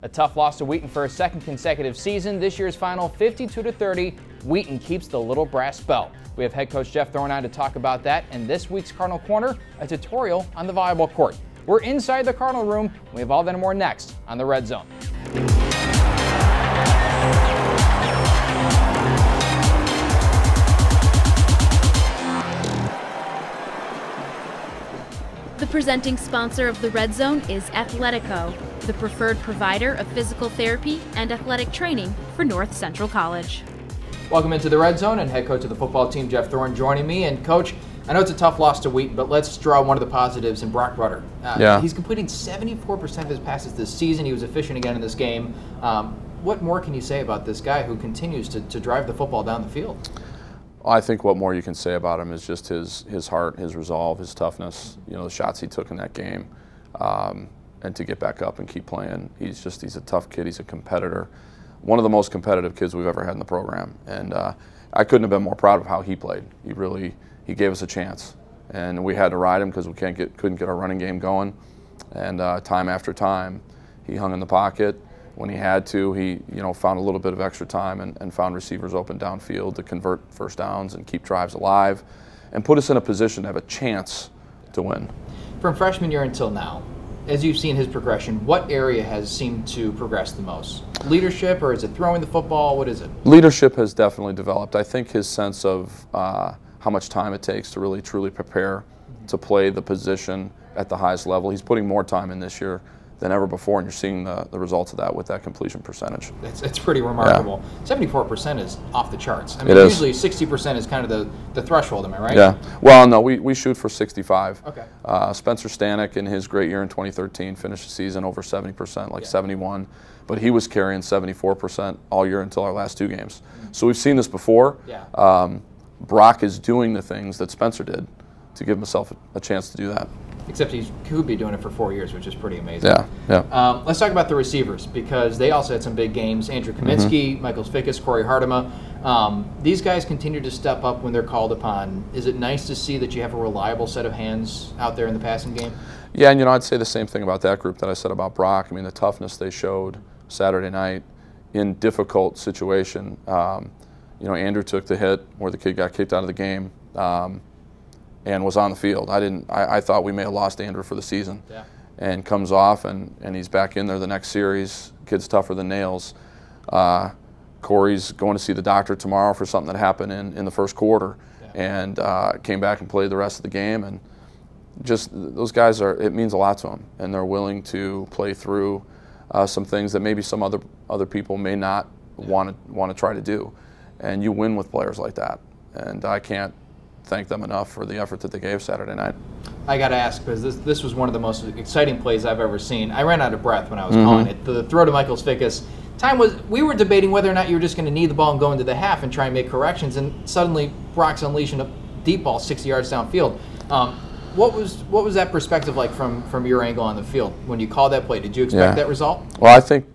A tough loss to Wheaton for a second consecutive season. This year's final 52-30, Wheaton keeps the little brass belt. We have head coach Jeff Thorne on to talk about that, and this week's Cardinal Corner, a tutorial on the volleyball court. We're inside the Cardinal room. We have all that and more next on the Red Zone. The presenting sponsor of the Red Zone is Athletico, the preferred provider of physical therapy and athletic training for North Central College. Welcome into the Red Zone, and head coach of the football team, Jeff Thorne, joining me. And coach, I know it's a tough loss to Wheaton, but let's draw one of the positives in Brock Rutter. He's completing 74% of his passes this season. He was efficient again in this game. What more can you say about this guy who continues to drive the football down the field? I think what more you can say about him is just his heart, his resolve, his toughness. You know, the shots he took in that game, and to get back up and keep playing. He's a tough kid. He's a competitor. One of the most competitive kids we've ever had in the program. And I couldn't have been more proud of how he played. He gave us a chance, and we had to ride him because we couldn't get our running game going. And time after time, he hung in the pocket. When he had to, he found a little bit of extra time and found receivers open downfield to convert first downs and keep drives alive and put us in a position to have a chance to win. From freshman year until now, as you've seen his progression, what area has seemed to progress the most? Leadership, or is it throwing the football? What is it? Leadership has definitely developed. I think his sense of how much time it takes to really truly prepare to play the position at the highest level. He's putting more time in this year than ever before, and you're seeing the results of that with that completion percentage. It's pretty remarkable. Yeah. 74% is off the charts. I mean, usually 60% is kind of the threshold, am I right? Yeah. Well, no, we shoot for 65. Okay. Spencer Stanek, in his great year in 2013, finished the season over 70%, like 71. But he was carrying 74% all year until our last two games. So we've seen this before. Yeah. Brock is doing the things that Spencer did to give himself a chance to do that. Except he could be doing it for 4 years, which is pretty amazing. Yeah. Let's talk about the receivers, because they also had some big games. Andrew Kaminsky, Michael Spikas, Cory Hartema. These guys continue to step up when they're called upon. Is it nice to see that you have a reliable set of hands out there in the passing game? Yeah, and I'd say the same thing about that group that I said about Brock. I mean, the toughness they showed Saturday night in difficult situation. Andrew took the hit where the kid got kicked out of the game. And was on the field. I thought we may have lost Andrew for the season. Yeah. And comes off, and he's back in there the next series. Kid's tougher than nails. Cory's going to see the doctor tomorrow for something that happened in the first quarter. Yeah. And came back and played the rest of the game. And just those guys it means a lot to them. And they're willing to play through some things that maybe some other people may not want to try to do. And you win with players like that. And I can't thank them enough for the effort that they gave Saturday night. I got to ask, because this was one of the most exciting plays I've ever seen. I ran out of breath when I was calling it. The throw to Michael Spikas. We were debating whether or not you were just going to knee the ball and go into the half and try and make corrections, and suddenly Brock's unleashing a deep ball 60 yards downfield. What was that perspective like from your angle on the field when you called that play? Did you expect that result? Well, I think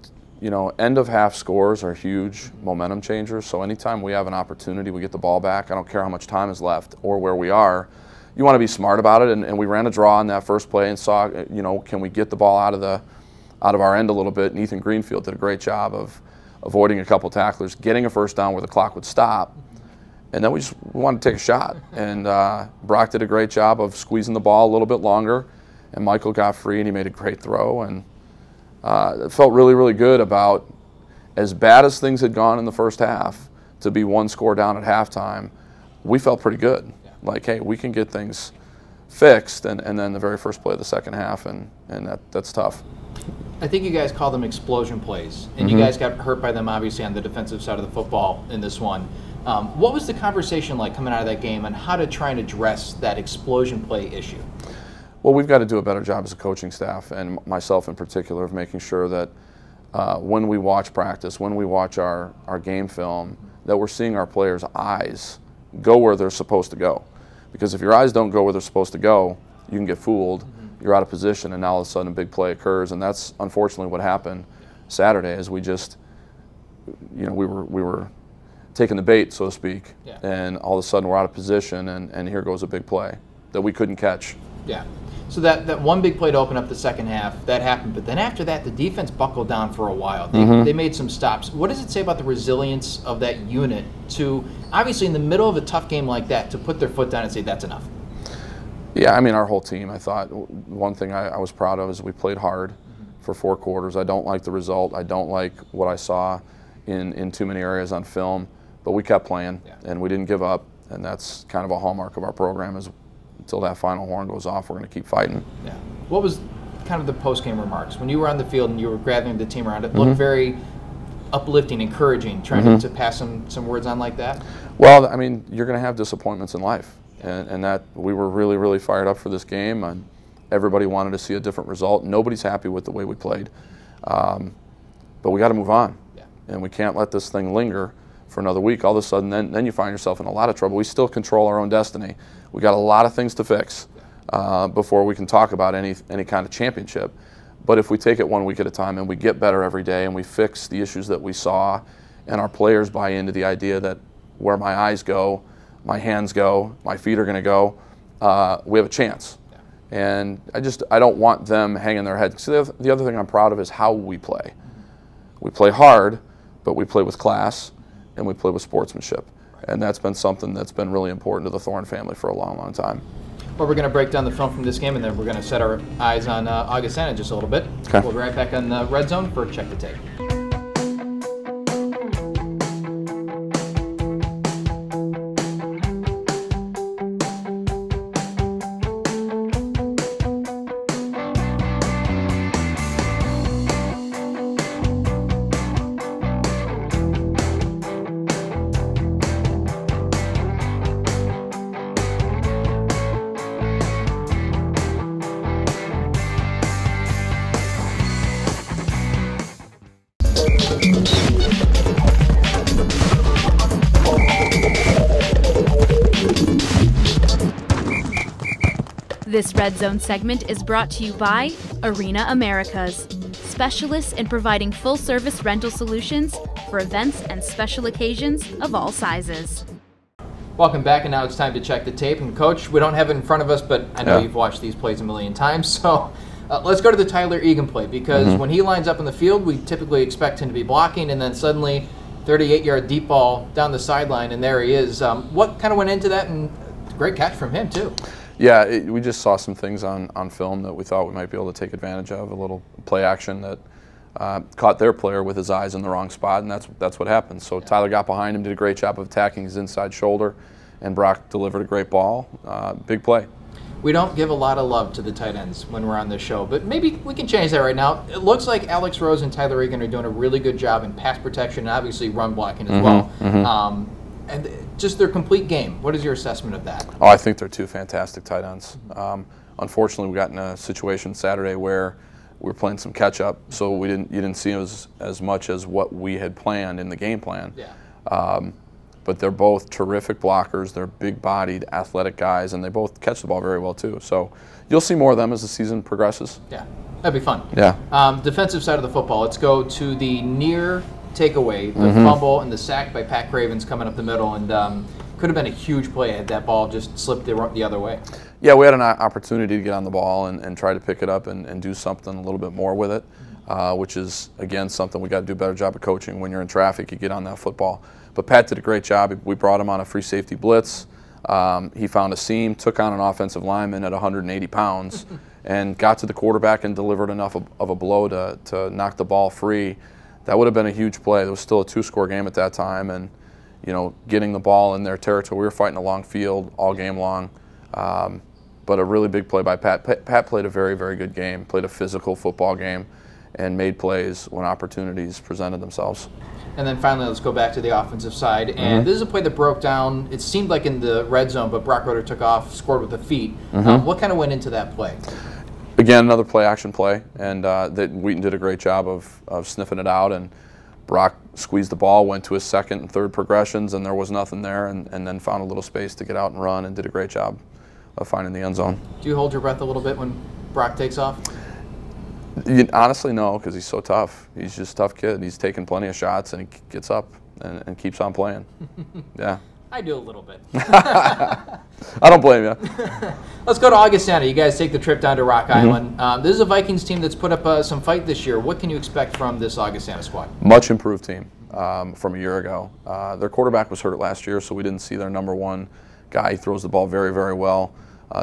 end of half scores are huge momentum changers. So anytime we have an opportunity, we get the ball back. I don't care how much time is left or where we are. You want to be smart about it. And we ran a draw on that first play and saw, can we get the ball out of our end a little bit? And Ethan Greenfield did a great job of avoiding a couple tacklers, getting a first down where the clock would stop. And then we wanted to take a shot. And Brock did a great job of squeezing the ball a little bit longer. And Michael got free and he made a great throw. And it felt really, really good about, as bad as things had gone in the first half, to be one score down at halftime. We felt pretty good. Yeah. Like, hey, we can get things fixed, and then the very first play of the second half, and that's tough. I think you guys call them explosion plays, and you guys got hurt by them, obviously, on the defensive side of the football in this one. What was the conversation like coming out of that game on how to try and address that explosion play issue? Well, we've got to do a better job as a coaching staff, and myself in particular, of making sure that when we watch practice, when we watch our game film, that we're seeing our players' eyes go where they're supposed to go. Because if your eyes don't go where they're supposed to go, you can get fooled, you're out of position, and now all of a sudden a big play occurs. And that's unfortunately what happened Saturday, is we just, we were taking the bait, so to speak, and all of a sudden we're out of position, and here goes a big play. that we couldn't catch. Yeah. So that one big play to open up the second half, that happened. But then after that, the defense buckled down for a while. They made some stops. What does it say about the resilience of that unit to, obviously in the middle of a tough game like that, to put their foot down and say, that's enough? Yeah, I mean, our whole team, I thought, one thing I was proud of is we played hard for 4 quarters. I don't like the result. I don't like what I saw in too many areas on film. But we kept playing, and we didn't give up. And that's kind of a hallmark of our program is until that final horn goes off, we're going to keep fighting. Yeah. What was kind of the post-game remarks? When you were on the field and you were gathering the team around, it looked very uplifting, encouraging, trying to pass some words on like that? Well, I mean, you're going to have disappointments in life. And that we were really, really fired up for this game. And everybody wanted to see a different result. Nobody's happy with the way we played. But we got to move on. Yeah. And we can't let this thing linger for another week. All of a sudden, then you find yourself in a lot of trouble. We still control our own destiny. We got a lot of things to fix before we can talk about any kind of championship. But if we take it one week at a time and we get better every day and we fix the issues that we saw, and our players buy into the idea that where my eyes go, my hands go, my feet are going to go, we have a chance. And I don't want them hanging their head. So the other thing I'm proud of is how we play. We play hard, but we play with class, and we play with sportsmanship. And that's been something that's been really important to the Thorne family for a long, long time. Well, we're going to break down the film from this game, and then we're going to set our eyes on Augustana just a little bit. Okay. We'll be right back on the Red Zone for Check the Tape. This Red Zone segment is brought to you by Arena Americas, specialists in providing full-service rental solutions for events and special occasions of all sizes. Welcome back, and now it's time to check the tape. And Coach, we don't have it in front of us, but I know you've watched these plays a million times, so let's go to the Tyler Egan play, because when he lines up in the field, we typically expect him to be blocking, and then suddenly 38-yard deep ball down the sideline, and there he is. What kind of went into that? And great catch from him, too. Yeah, we just saw some things on film that we thought we might be able to take advantage of, a little play action that caught their player with his eyes in the wrong spot, and that's what happened. So Tyler got behind him, did a great job of attacking his inside shoulder, and Brock delivered a great ball. Big play. We don't give a lot of love to the tight ends when we're on this show, but maybe we can change that right now. It looks like Alex Rose and Tyler Egan are doing a really good job in pass protection and obviously run blocking as well. And just their complete game. What is your assessment of that? Oh, I think they're two fantastic tight ends. Unfortunately, we got in a situation Saturday where we were playing some catch up, so you didn't see as much as what we had planned in the game plan. Yeah. But they're both terrific blockers. They're big-bodied, athletic guys, and they both catch the ball very well too. So you'll see more of them as the season progresses. Yeah, that'd be fun. Yeah. Defensive side of the football. Let's go to the near takeaway, the fumble and the sack by Pat Cravens coming up the middle, and could have been a huge play had that ball just slipped the other way. Yeah, we had an opportunity to get on the ball and try to pick it up and do something a little bit more with it, which is, again, something we got to do a better job of coaching. When you're in traffic, you get on that football. But Pat did a great job. We brought him on a free safety blitz. He found a seam, took on an offensive lineman at 180 pounds, and got to the quarterback and delivered enough of a blow to knock the ball free. That would have been a huge play. There was still a 2-score game at that time, and getting the ball in their territory. We were fighting a long field all game long, but a really big play by Pat. Pat played a very, very good game, played a physical football game, and made plays when opportunities presented themselves. And then finally, let's go back to the offensive side. And this is a play that broke down, it seemed like in the red zone, but Brock Roeder took off, scored with the feet. What kind of went into that play? Again, another play-action play, and Wheaton did a great job of sniffing it out, and Brock squeezed the ball, went to his second and third progressions, and there was nothing there, and then found a little space to get out and run, and did a great job of finding the end zone. Do you hold your breath a little bit when Brock takes off? Honestly, no, because he's so tough. He's just a tough kid. He's taken plenty of shots, and he gets up and keeps on playing. Yeah. I do a little bit. I don't blame you. Let's go to Augustana. You guys take the trip down to Rock Island. This is a Vikings team that's put up some fight this year. What can you expect from this Augustana squad? Much improved team from a year ago. Their quarterback was hurt last year, so we didn't see their number one guy. He throws the ball very, very well.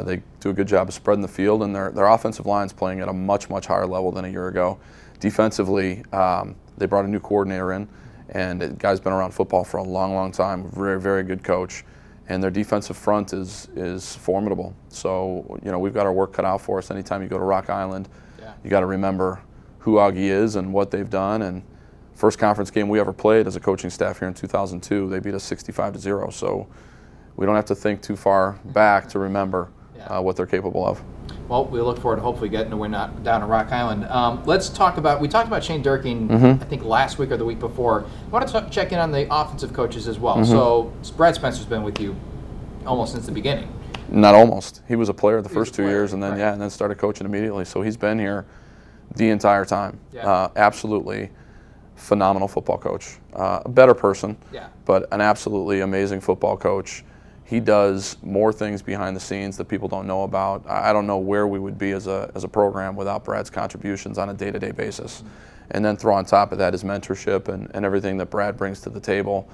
They do a good job of spreading the field, and their offensive line's playing at a much, much higher level than a year ago. Defensively, they brought a new coordinator in, and the guy's been around football for a long, long time. Very, very good coach. And their defensive front is formidable. So, you know, we've got our work cut out for us. Anytime you go to Rock Island, you got to remember who Augie is and what they've done. And first conference game we ever played as a coaching staff here in 2002, they beat us 65-0. So we don't have to think too far back to remember what they're capable of. Well, we look forward to hopefully getting to win down to Rock Island. Let's talk about, we talked about Shane Durkin, I think last week or the week before. I want to check in on the offensive coaches as well. So Brad Spencer's been with you almost since the beginning. Not almost. He was a player the first 2 years, and then and then started coaching immediately. So he's been here the entire time. Absolutely phenomenal football coach. A better person, but an absolutely amazing football coach. He does more things behind the scenes that people don't know about. I don't know where we would be as a program without Brad's contributions on a day-to-day basis. And then throw on top of that his mentorship and everything that Brad brings to the table.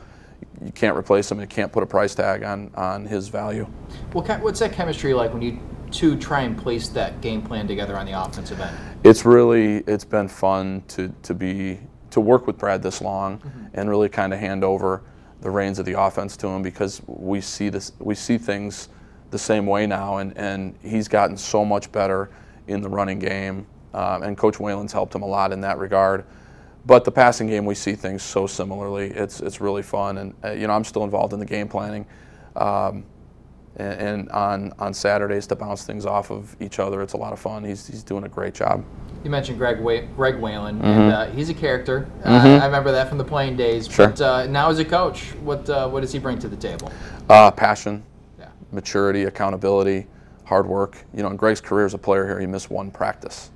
You can't replace him. You can't put a price tag on his value. Well, what's that chemistry like when you two try and place that game plan together on the offensive end? It's been fun to work with Brad this long and really kind of hand over the reins of the offense to him, because we see things the same way now, and he's gotten so much better in the running game, and Coach Whalen's helped him a lot in that regard. But the passing game, we see things so similarly. It's really fun, and you know, I'm still involved in the game planning, and on Saturdays to bounce things off of each other. It's a lot of fun. He's doing a great job. You mentioned Greg Whalen, and he's a character. I remember that from the playing days. Sure. But now as a coach, what does he bring to the table? Passion, maturity, accountability, hard work. You know, in Greg's career as a player here, he missed one practice.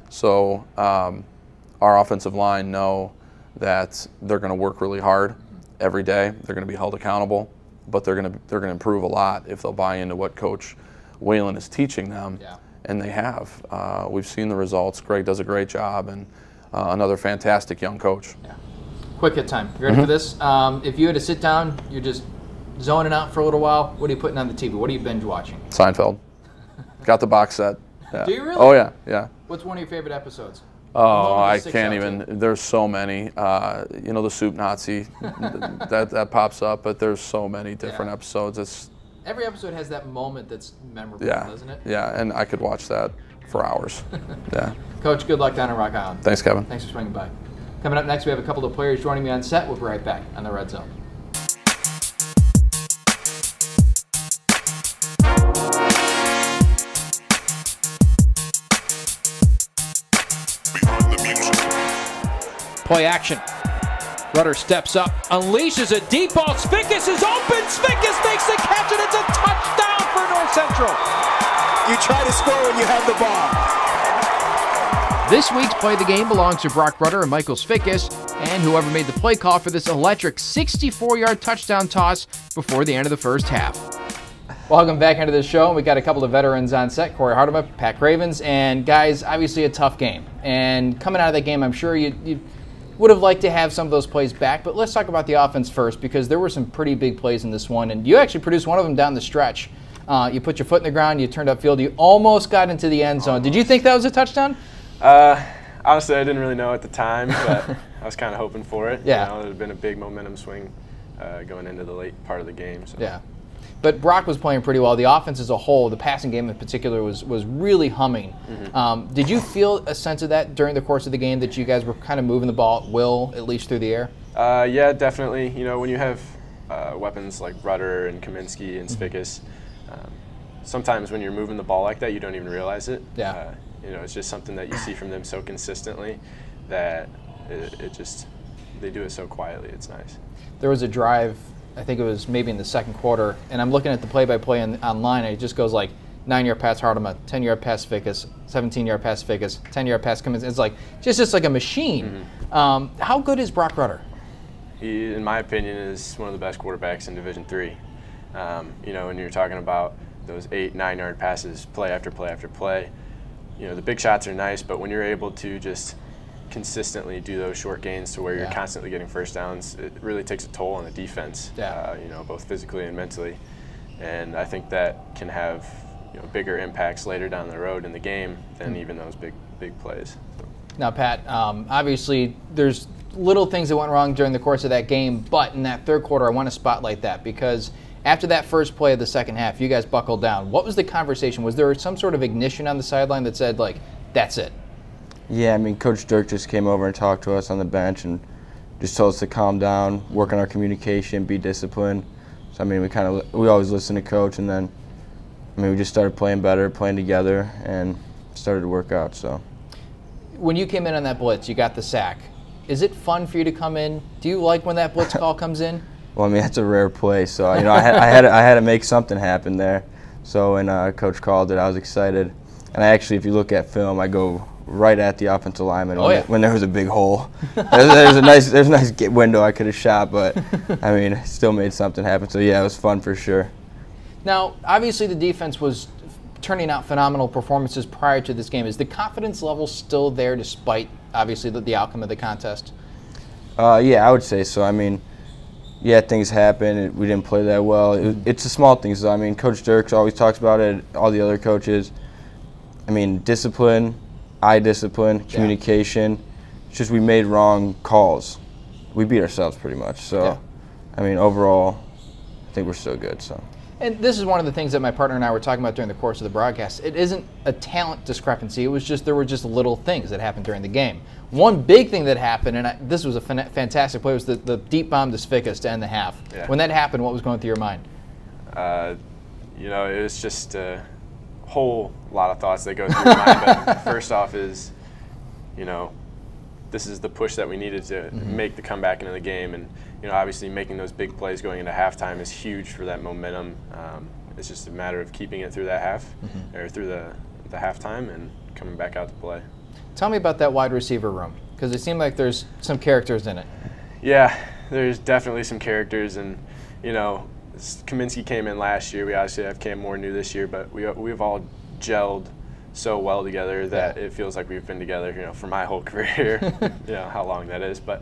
So our offensive line know that they're going to work really hard every day. They're going to be held accountable, but they're going to improve a lot if they'll buy into what Coach Whalen is teaching them. And they have. We've seen the results. Greg does a great job, and another fantastic young coach. Quick hit time. You ready for this? If you had to sit down, you're just zoning out for a little while, what are you putting on the TV? What are you binge watching? Seinfeld. Got the box set. Do you really? Oh, yeah. What's one of your favorite episodes? Oh, I can't even. There's so many. You know, the Soup Nazi, that pops up, but there's so many different episodes. Every episode has that moment that's memorable, doesn't it? Yeah, and I could watch that for hours. Coach, good luck down in Rock Island. Thanks, Kevin. Thanks for swinging by. Coming up next, we have a couple of players joining me on set. We'll be right back on the Red Zone. Play action. Rudder steps up, unleashes a deep ball. Spikus is open. Spikus makes the catch, and it's a touchdown for North Central. You try to score when you have the ball. This week's Play the Game belongs to Brock Rudder and Michael Spikus, and whoever made the play call for this electric 64-yard touchdown toss before the end of the first half. Welcome back into the show. We got a couple of veterans on set, Cory Hartema, Pat Cravens, and guys, obviously a tough game. And coming out of that game, I'm sure you would have liked to have some of those plays back, but let's talk about the offense first, because there were some pretty big plays in this one, and you actually produced one of them down the stretch. You put your foot in the ground, you turned upfield, you almost got into the end zone. Did you think that was a touchdown? Honestly, I didn't really know at the time, but I was kind of hoping for it. Yeah. You know, it had been a big momentum swing going into the late part of the game. So. Yeah. But Brock was playing pretty well. The offense as a whole, the passing game in particular, was really humming. Did you feel a sense of that during the course of the game, that you guys were kind of moving the ball at will, at least through the air? Yeah, definitely. You know, when you have weapons like Rudder and Kaminsky and Spikus, sometimes when you're moving the ball like that, you don't even realize it. Yeah. You know, it's just something that you see from them so consistently that they do it so quietly. It's nice. There was a drive, I think it was maybe in the second quarter, and I'm looking at the play-by-play online, and it just goes like 9-yard pass Hartema, 10-yard pass Spikus, 17-yard pass Spikus, 10-yard pass Kaminsky. It's like just like a machine. How good is Brock Rudder? He, in my opinion, is one of the best quarterbacks in Division III. You know, when you're talking about those 8, 9-yard passes, play after play after play, you know, the big shots are nice, but when you're able to just consistently do those short gains to where you're constantly getting first downs, it really takes a toll on the defense, you know, both physically and mentally. And I think that can have, you know, bigger impacts later down the road in the game than even those big plays. So. Now, Pat, obviously there's little things that went wrong during the course of that game, but in that third quarter I want to spotlight that because after that first play of the second half, you guys buckled down. What was the conversation? Was there some sort of ignition on the sideline that said, like, that's it? Yeah, I mean, Coach Dirk just came over and talked to us on the bench and just told us to calm down, work on our communication, be disciplined. So, I mean, we always listen to Coach, and then, I mean, we just started playing better, playing together, and started to work out, so. When you came in on that blitz, you got the sack. Is it fun for you to come in? Do you like when that blitz call comes in? Well, I mean, that's a rare play, so, you know, I had to make something happen there. So when Coach called it, I was excited. And I actually, if you look at film, I go right at the offensive lineman when there was a big hole. There's a nice window I could have shot, but, I mean, it still made something happen. So, yeah, it was fun for sure. Now, obviously the defense was turning out phenomenal performances prior to this game. Is the confidence level still there despite, obviously, the outcome of the contest? Yeah, I would say so. I mean, yeah, things happen. We didn't play that well. It's the small things, though. I mean, Coach Dirks always talks about it, all the other coaches. I mean, discipline, eye discipline, communication. It's just we made wrong calls. We beat ourselves pretty much. So, I mean, overall, I think we're still good. So. And this is one of the things that my partner and I were talking about during the course of the broadcast. It isn't a talent discrepancy. It was just there were just little things that happened during the game. One big thing that happened, and this was a fantastic play, was the deep bomb to Svikas to end the half. Yeah. When that happened, what was going through your mind? You know, it was just a whole lot of thoughts that go through your mind. But first off is, you know, this is the push that we needed to make the comeback into the game. And, you know, obviously making those big plays going into halftime is huge for that momentum. It's just a matter of keeping it through that half, or through the halftime and coming back out to play. Tell me about that wide receiver room, because it seemed like there's some characters in it. Yeah, there's definitely some characters. And, you know, Kaminsky came in last year. We obviously have Cam Moore new this year, but we've all gelled so well together that it feels like we've been together, you know, for my whole career. You know how long that is, but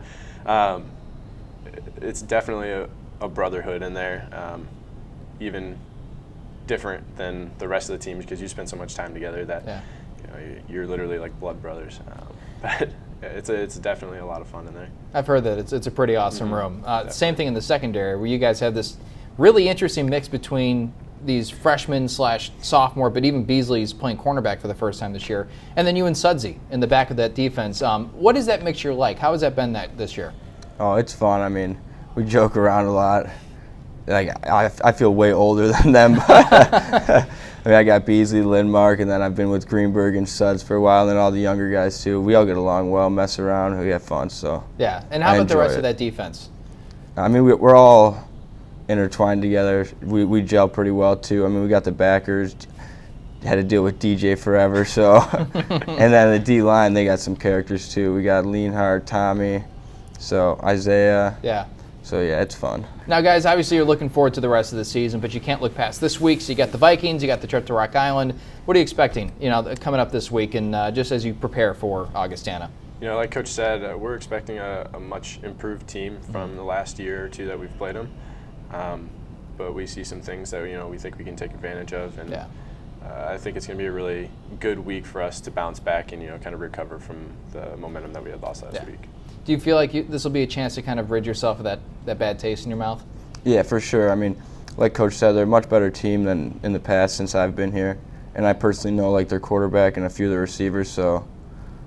it's definitely a brotherhood in there, even different than the rest of the team because you spend so much time together that you know, you're literally like blood brothers. But it's definitely a lot of fun in there. I've heard that it's a pretty awesome room. Same thing in the secondary, where you guys have this really interesting mix between these freshmen / sophomore, but even Beasley's playing cornerback for the first time this year, and then you and Sudsy in the back of that defense. What is that mixture like? How has that been this year? Oh, it's fun. I mean, we joke around a lot. Like I feel way older than them. But I mean, I got Beasley, Lindmark, and then I've been with Greenberg and Suds for a while, and then all the younger guys too. We all get along well, mess around, we have fun. So yeah. And how about the rest of that defense? I mean, we're all intertwined together. We gel pretty well too. I mean, we got the backers. Had to deal with DJ forever, so. And then the D line, they got some characters too. We got Leanhard, Tommy, so Isaiah. Yeah. So yeah, it's fun. Now, guys, obviously you're looking forward to the rest of the season, but you can't look past this week. So you got the Vikings, you got the trip to Rock Island. What are you expecting? You know, coming up this week, and just as you prepare for Augustana. You know, like Coach said, we're expecting a much improved team from the last year or two that we've played them. But we see some things that, you know, we think we can take advantage of, and I think it's going to be a really good week for us to bounce back and, you know, kind of recover from the momentum that we had lost last week. Do you feel like this will be a chance to kind of rid yourself of that bad taste in your mouth? Yeah, for sure. I mean, like Coach said, they're a much better team than in the past since I've been here, and I personally know like their quarterback and a few of the receivers, so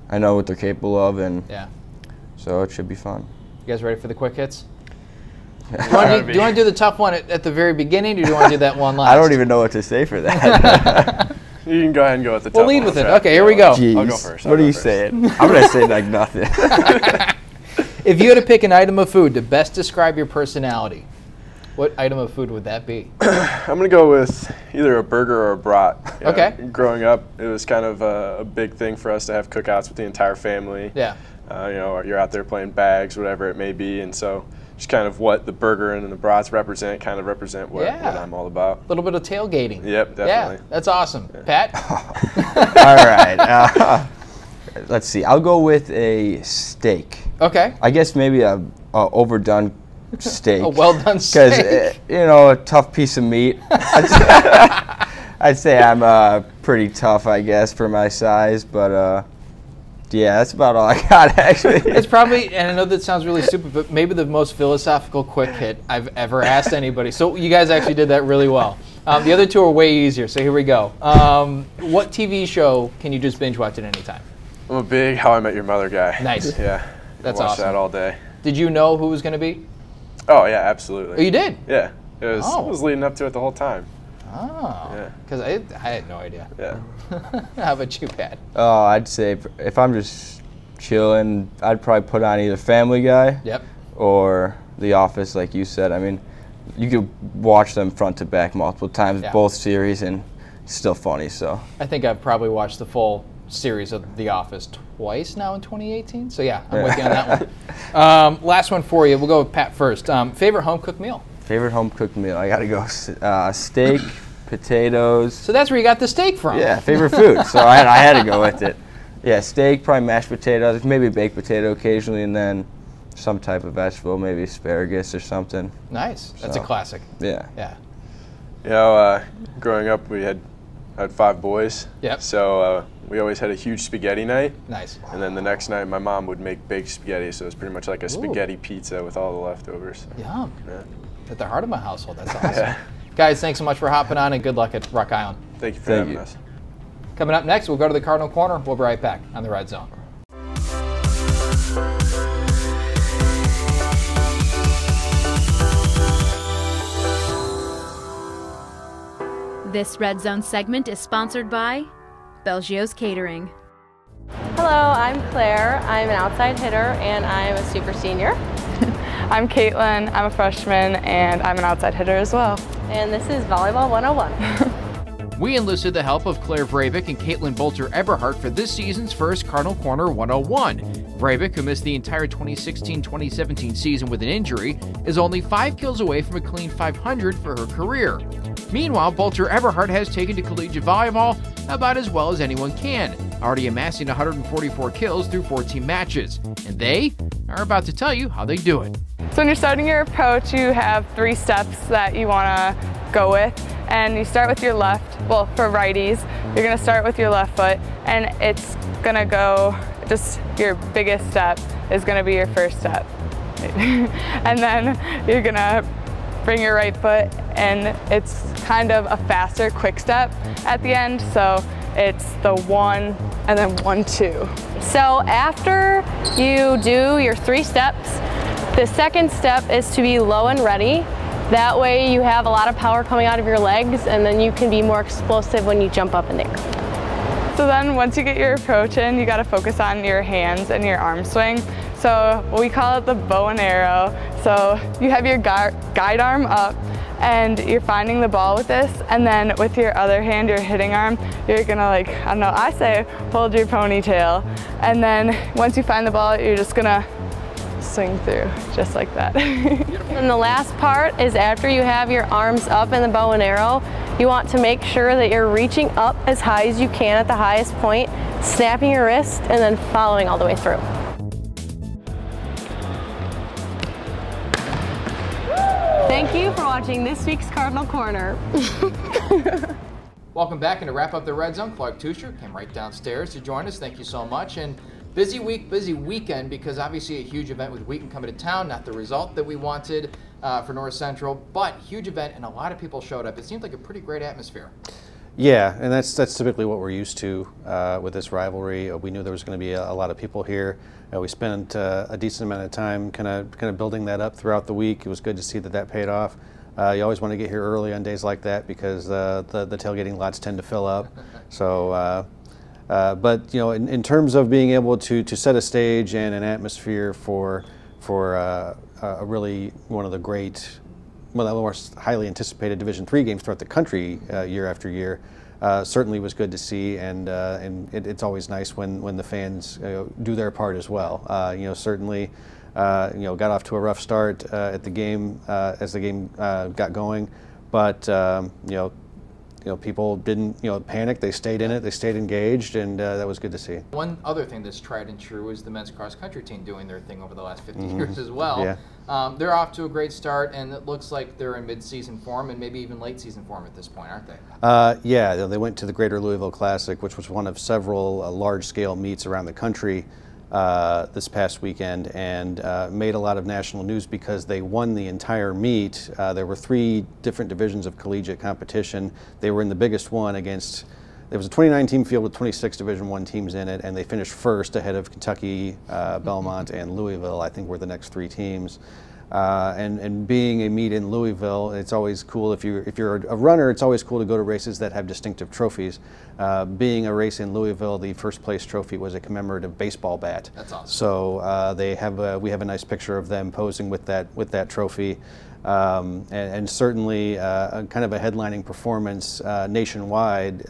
I know what they're capable of, and so it should be fun. You guys ready for the quick hits? Do you want to do the tough one at the very beginning, or do you want to do that one last? I don't even know what to say for that. You can go ahead and go with the tough one. We'll lead with it. Okay, here we go. Jeez. I'll go first. What are you saying? I'm going to say like nothing. If you had to pick an item of food to best describe your personality, what item of food would that be? I'm going to go with either a burger or a brat. Yeah, okay. Growing up, it was kind of a big thing for us to have cookouts with the entire family. Yeah. You know, you're out there playing bags, whatever it may be, and so just kind of what the burger and the brats represent, what I'm all about. A little bit of tailgating. Yep, definitely. Yeah, that's awesome. Pat? All right. Let's see. I'll go with a steak. Okay. I guess maybe a overdone steak. A well-done steak. Because, you know, a tough piece of meat. I'd say I'm pretty tough, I guess, for my size, but yeah, that's about all I got, actually. It's probably, and I know that sounds really stupid, but maybe the most philosophical quick hit I've ever asked anybody. So you guys actually did that really well. The other two are way easier, so here we go. What TV show can you just binge watch at any time? I'm a big How I Met Your Mother guy. Nice. Yeah. That's watch awesome. that all day. Did you know who was going to be? Oh, yeah, absolutely. Oh, you did? Yeah. It was leading up to it the whole time. Oh. Yeah. Because I had no idea. Yeah. How about you, Pat? Oh, I'd say if I'm just chilling, I'd probably put on either Family Guy or The Office, like you said. I mean, you could watch them front to back multiple times, both series, and it's still funny. So I think I've probably watched the full series of The Office twice now in 2018. So yeah, I'm with you on that one. Last one for you. We'll go with Pat first. Favorite home cooked meal? Favorite home cooked meal? I gotta go steak, potatoes. So that's where you got the steak from. Yeah, favorite food. So I had to go with it. Yeah, steak, probably mashed potatoes, maybe baked potato occasionally, and then some type of vegetable, maybe asparagus or something. Nice. That's a classic. Yeah. Yeah. You know, growing up, we had 5 boys. Yep. So we always had a huge spaghetti night. Nice. And then the next night, my mom would make baked spaghetti, so it was pretty much like a spaghetti pizza with all the leftovers. Yum. Yeah. At the Hartema household. That's awesome. Guys, thanks so much for hopping on, and good luck at Rock Island. Thank you for having us. Coming up next, we'll go to the Cardinal Corner. We'll be right back on the Red Zone. This Red Zone segment is sponsored by Belgio's Catering. Hello, I'm Claire. I'm an outside hitter and I'm a super senior. I'm Caitlin. I'm a freshman and I'm an outside hitter as well. And this is Volleyball 101. We enlisted the help of Claire Vrabik and Caitlin Bolter-Eberhardt for this season's first Cardinal Corner 101. Vrabik, who missed the entire 2016-2017 season with an injury, is only 5 kills away from a clean 500 for her career. Meanwhile, Bolter-Eberhardt has taken to collegiate volleyball about as well as anyone can, already amassing 144 kills through 14 matches. And they are about to tell you how they do it. So when you're starting your approach, you have 3 steps that you want to go with. And you start with your left, well, for righties, you're going to start with your left foot, and it's going to go, just your biggest step is going to be your first step. And then you're going to bring your right foot, and it's kind of a faster quick step at the end, so it's the 1 and then 1, 2. So after you do your 3 steps, the second step is to be low and ready. That way you have a lot of power coming out of your legs, and then you can be more explosive when you jump up in the air. So then once you get your approach in, you got to focus on your hands and your arm swing. So we call it the bow and arrow. So you have your guide arm up and you're finding the ball with this, and then with your other hand, your hitting arm, you're gonna, like, I don't know, I say hold your ponytail, and then once you find the ball, you're just gonna swing through, just like that. And the last part is after you have your arms up in the bow and arrow, you want to make sure that you're reaching up as high as you can at the highest point, snapping your wrist, and then following all the way through. Thank you for watching this week's Cardinal Corner. Welcome back, and to wrap up the Red Zone, Clark Tuscher came right downstairs to join us. Thank you so much. And busy week, busy weekend, because obviously a huge event with Wheaton coming to town, not the result that we wanted for North Central, but huge event, and a lot of people showed up. It seemed like a pretty great atmosphere. Yeah, and that's typically what we're used to with this rivalry. We knew there was going to be a lot of people here. We spent a decent amount of time kind of building that up throughout the week. It was good to see that paid off. You always want to get here early on days like that because the tailgating lots tend to fill up. So, but you know, in terms of being able to set a stage and an atmosphere for a really one of the great, one of the more highly anticipated Division III games throughout the country year after year, certainly was good to see, and it's always nice when the fans do their part as well. Certainly, got off to a rough start at the game as the game got going, but people didn't panic. They stayed in it. They stayed engaged, and that was good to see. One other thing that's tried and true is the men's cross country team doing their thing over the last 50 years as well. Yeah. They're off to a great start, and it looks like they're in mid-season form and maybe even late-season form at this point, aren't they? Yeah, they went to the Greater Louisville Classic, which was one of several large-scale meets around the country this past weekend, and made a lot of national news because they won the entire meet. There were 3 different divisions of collegiate competition. They were in the biggest one against, there was a 29-team field with 26 Division I teams in it, and they finished first ahead of Kentucky, Belmont, and Louisville, I think were the next 3 teams. And being a meet in Louisville, it's always cool if you're a runner. It's always cool to go to races that have distinctive trophies. Being a race in Louisville, the first place trophy was a commemorative baseball bat. That's awesome. So we have a nice picture of them posing with that trophy, and certainly kind of a headlining performance nationwide.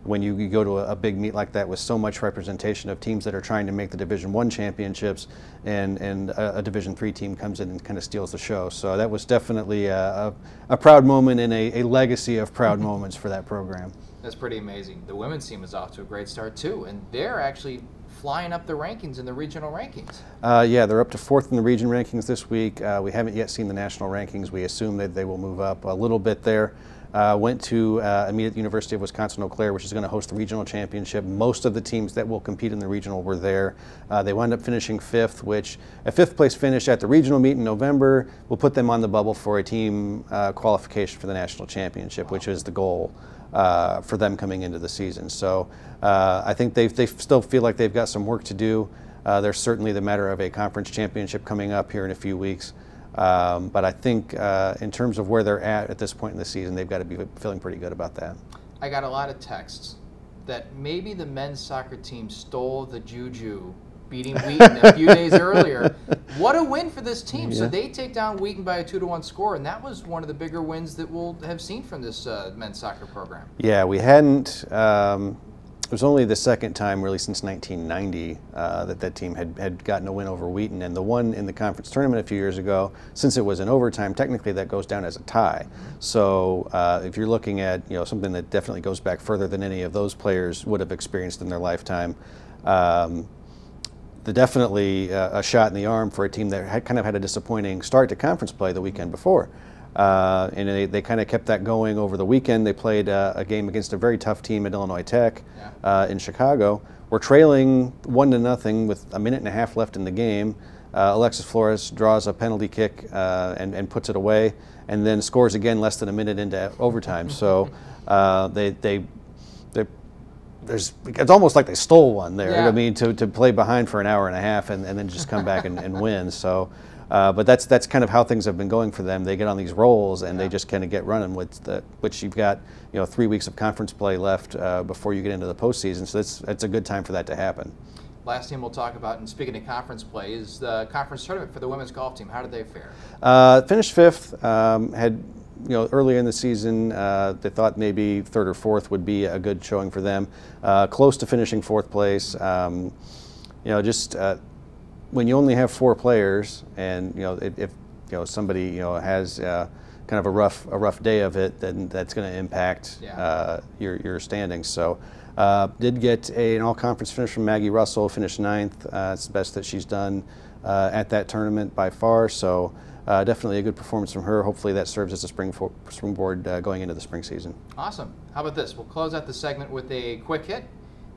When you go to a big meet like that with so much representation of teams that are trying to make the Division I championships, and a Division III team comes in and kind of steals the show. So that was definitely a proud moment and a legacy of proud moments for that program. That's pretty amazing. The women's team is off to a great start too, and they're actually flying up the rankings in the regional rankings. Yeah, they're up to 4th in the region rankings this week. We haven't yet seen the national rankings. We assume that they will move up a little bit there. Went to a meet at the University of Wisconsin-Eau Claire, which is going to host the regional championship. Most of the teams that will compete in the regional were there. They wound up finishing 5th, which a 5th place finish at the regional meet in November will put them on the bubble for a team qualification for the national championship, which is the goal for them coming into the season. So I think they still feel like they've got some work to do. There's certainly the matter of a conference championship coming up here in a few weeks. But I think in terms of where they're at this point in the season, they've got to be feeling pretty good about that. I got a lot of texts that maybe the men's soccer team stole the juju beating Wheaton a few days earlier. What a win for this team. Yeah. So they take down Wheaton by a 2-1 score, and that was one of the bigger wins that we'll have seen from this men's soccer program. Yeah, we hadn't. It was only the second time really since 1990 that team had gotten a win over Wheaton, and the one in the conference tournament a few years ago, since it was in overtime, technically that goes down as a tie. So if you're looking at something that definitely goes back further than any of those players would have experienced in their lifetime, definitely a shot in the arm for a team that had kind of had a disappointing start to conference play the weekend before. And they kind of kept that going over the weekend. They played a game against a very tough team at Illinois Tech in Chicago. We're trailing 1-0 with a minute and a half left in the game. Alexis Flores draws a penalty kick and puts it away, and then scores again less than a minute into overtime. So it's almost like they stole one there. Yeah. I mean, to play behind for an hour and a half and then just come back and win. So. But that's kind of how things have been going for them. They get on these rolls and they just kind of get running with which you've got 3 weeks of conference play left before you get into the postseason. So it's a good time for that to happen. Last team we'll talk about, and speaking of conference play, is the conference tournament for the women's golf team. How did they fare? Finished 5th. Had earlier in the season they thought maybe 3rd or 4th would be a good showing for them. Close to finishing 4th place. When you only have 4 players, and if somebody has kind of a rough day of it, then that's going to impact your standings. So did get an all-conference finish from Maggie Russell, finished 9th. It's the best that she's done at that tournament by far. So definitely a good performance from her. Hopefully that serves as a springboard going into the spring season. Awesome. How about this? We'll close out the segment with a quick hit.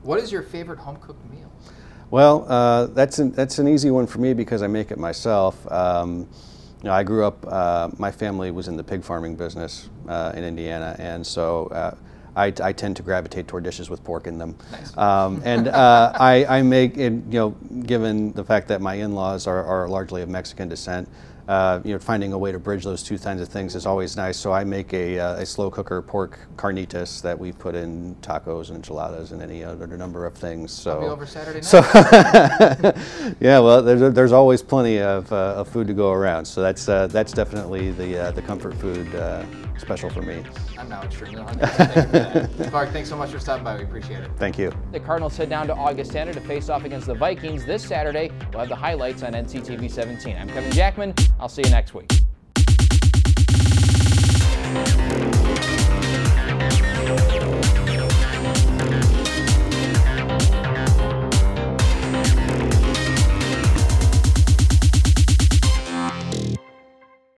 What is your favorite home-cooked meal? Well, that's an easy one for me because I make it myself. I grew up, my family was in the pig farming business in Indiana, and so I tend to gravitate toward dishes with pork in them. Nice. I make it, given the fact that my in-laws are largely of Mexican descent, finding a way to bridge those two kinds of things is always nice. So I make a slow cooker pork carnitas that we put in tacos and enchiladas and any other number of things. So I'll be over Saturday night. So yeah, well, there's always plenty of food to go around. So that's definitely the comfort food special for me. I'm now extremely hungry. So thank you for that. Clark, thanks so much for stopping by. We appreciate it. Thank you. The Cardinals head down to Augustana to face off against the Vikings this Saturday. We'll have the highlights on NCTV 17. I'm Kevin Jackman. I'll see you next week.